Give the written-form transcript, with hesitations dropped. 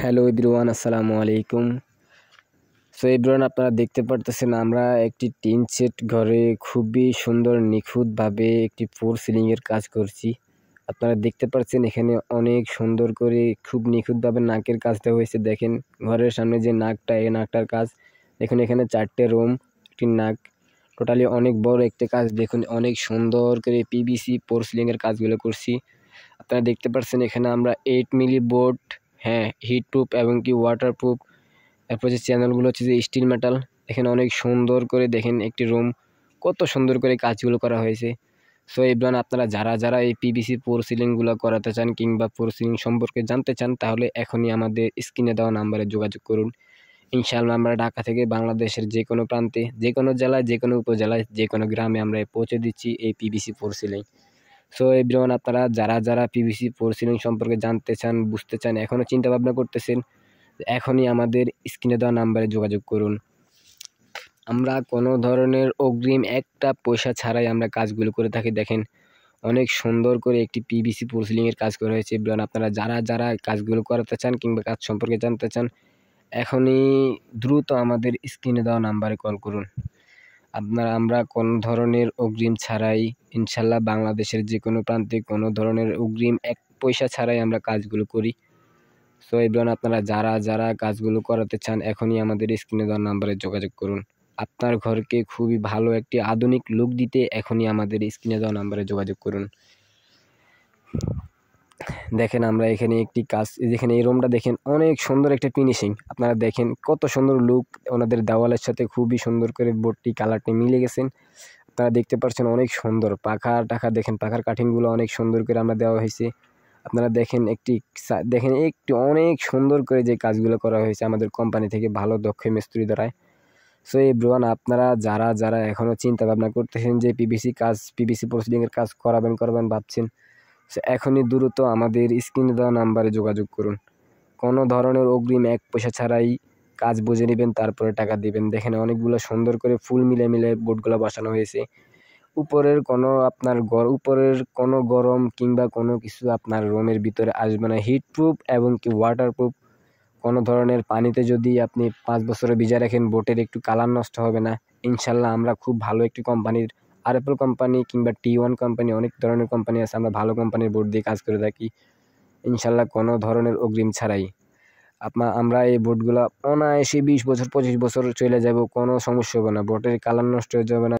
Hello everyone, আসসালামু আলাইকুম। So everyone, আপনারা দেখতে পারতেছেন আমরা একটি টিন সেট ঘরে খুবই সুন্দর নিখুঁতভাবে একটি ফোর সিলিংয়ের কাজ করছি। আপনারা দেখতে পাচ্ছেন এখানে অনেক সুন্দর করে খুব নিখুঁতভাবে নাকের কাজটা হয়েছে। দেখেন ঘরের সামনে যে নাকটা, এই নাকটার কাজ দেখুন। এখানে 4টে রুম, একটি নাক, টোটালি অনেক বড় একটা কাজ। দেখুন অনেক সুন্দর করে পিভিসি ফোর সিলিংয়ের কাজগুলো করছি। আপনারা দেখতে পাচ্ছেন এখানে আমরা 8 মিলি বোর্ড, হিট প্রুফ এবং কি ওয়াটার প্রুফ, এরপর যে চ্যানেলগুলো হচ্ছে যে স্টিল মেটাল। এখানে অনেক সুন্দর করে দেখেন একটি রুম কত সুন্দর করে কাজগুলো করা হয়েছে। সো এভরিওয়ান, আপনারা যারা এই পিভিসি ফোর সিলিংগুলো করাতে চান কিংবা ফোর সিলিং সম্পর্কে জানতে চান, তাহলে এখনই আমাদের স্ক্রিনে দেওয়া নাম্বারে যোগাযোগ করুন। ইনশাআল্লাহ আমরা ঢাকা থেকে বাংলাদেশের যে কোনো প্রান্তে, যে কোনো জেলায়, যে কোনো উপজেলায়, যে কোনো গ্রামে আমরা পৌঁছে দিচ্ছি এই PVC four ceiling. So everyone, আপনারা যারা পিভিসি ফোর সিলিং সম্পর্কে জানতে চান, বুঝতে চান, এখনও চিন্তা ভাবনা করতেছেন, এখনই আমাদের স্ক্রিনে দেওয়া নাম্বারে যোগাযোগ করুন। আমরা কোনো ধরনের অগ্রিম একটা পয়সা ছাড়াই আমরা কাজগুলো করে থাকি। দেখেন অনেক সুন্দর করে একটি পিভিসি ফোর সিলিংয়ের কাজ করা হয়েছে। এভরিওয়ান, আপনারা যারা কাজগুলো করাতে চান কিংবা কাজ সম্পর্কে জানতে চান, এখনই দ্রুত আমাদের স্ক্রিনে দেওয়া নাম্বারে কল করুন। আমরা কোনো ধরনের অগ্রিম ছাড়াই ইনশাল্লাহ বাংলাদেশের যে কোনো প্রান্তে কোনো ধরনের অগ্রিম এক পয়সা ছাড়াই আমরা কাজগুলো করি। সো এভরিওয়ান, আপনারা যারা কাজগুলো করাতে চান, এখনই আমাদের স্ক্রিনে দেওয়া নাম্বারে যোগাযোগ করুন। আপনার ঘরকে খুবই ভালো একটি আধুনিক লুক দিতে এখনই আমাদের স্ক্রিনে দেওয়া নাম্বারে যোগাযোগ করুন। দেখেন আমরা এখানে একটি কাজ, যেখানে এই রুমটা দেখেন অনেক সুন্দর একটা ফিনিশিং। আপনারা দেখেন কত সুন্দর লুক, ওনাদের দেওয়ালের সাথে খুবই সুন্দর করে বোর্ডটি কালারটি মিলে গেছেন। আপনারা দেখতে পাচ্ছেন অনেক সুন্দর পাখা টাখা, দেখেন পাখার কাটিংগুলো অনেক সুন্দর করে আমরা দেওয়া হয়েছে। আপনারা দেখেন একটি অনেক সুন্দর করে যে কাজগুলো করা হয়েছে আমাদের কোম্পানি থেকে ভালো দক্ষ মিস্ত্রি দ্বারায়। সো এভরিওয়ান, আপনারা যারা এখনও চিন্তা ভাবনা করতেছেন যে পিভিসি প্রসিডিংয়ের কাজ করবেন ভাবছেন, সো এখনই দ্রুত আমাদের স্ক্রিনে দেওয়া নাম্বারে যোগাযোগ করুন। কোনো ধরনের অগ্রিম এক পয়সা ছাড়াই কাজ বুঝে নেবেন, তারপরে টাকা দিবেন। দেখেন অনেকগুলো সুন্দর করে ফুল মিলে বোর্ডগুলো বসানো হয়েছে। উপরের কোনো গরম কিংবা কোনো কিছু আপনার রুমের ভিতরে আসবে না। হিট প্রুফ এবং কি ওয়াটার প্রুফ। কোনো ধরনের পানিতে যদি আপনি 5 বছরে ভিজা রাখেন, বোটের একটু কালার নষ্ট হবে না। ইনশাল্লাহ আমরা খুব ভালো একটি কোম্পানির, আরএফএল কোম্পানি কিংবা T1 কোম্পানি, অনেক ধরনের কোম্পানি আছে, আমরা ভালো কোম্পানির বোর্ড দিয়ে কাজ করে থাকি ইনশাল্লাহ কোনো ধরনের অগ্রিম ছাড়াই। আমরা এই বোর্ডগুলো অনায়াসে 20 বছর 25 বছর চলে যাব, কোনো সমস্যা হবে না। বোটের কালার নষ্ট হয়ে যাবে না।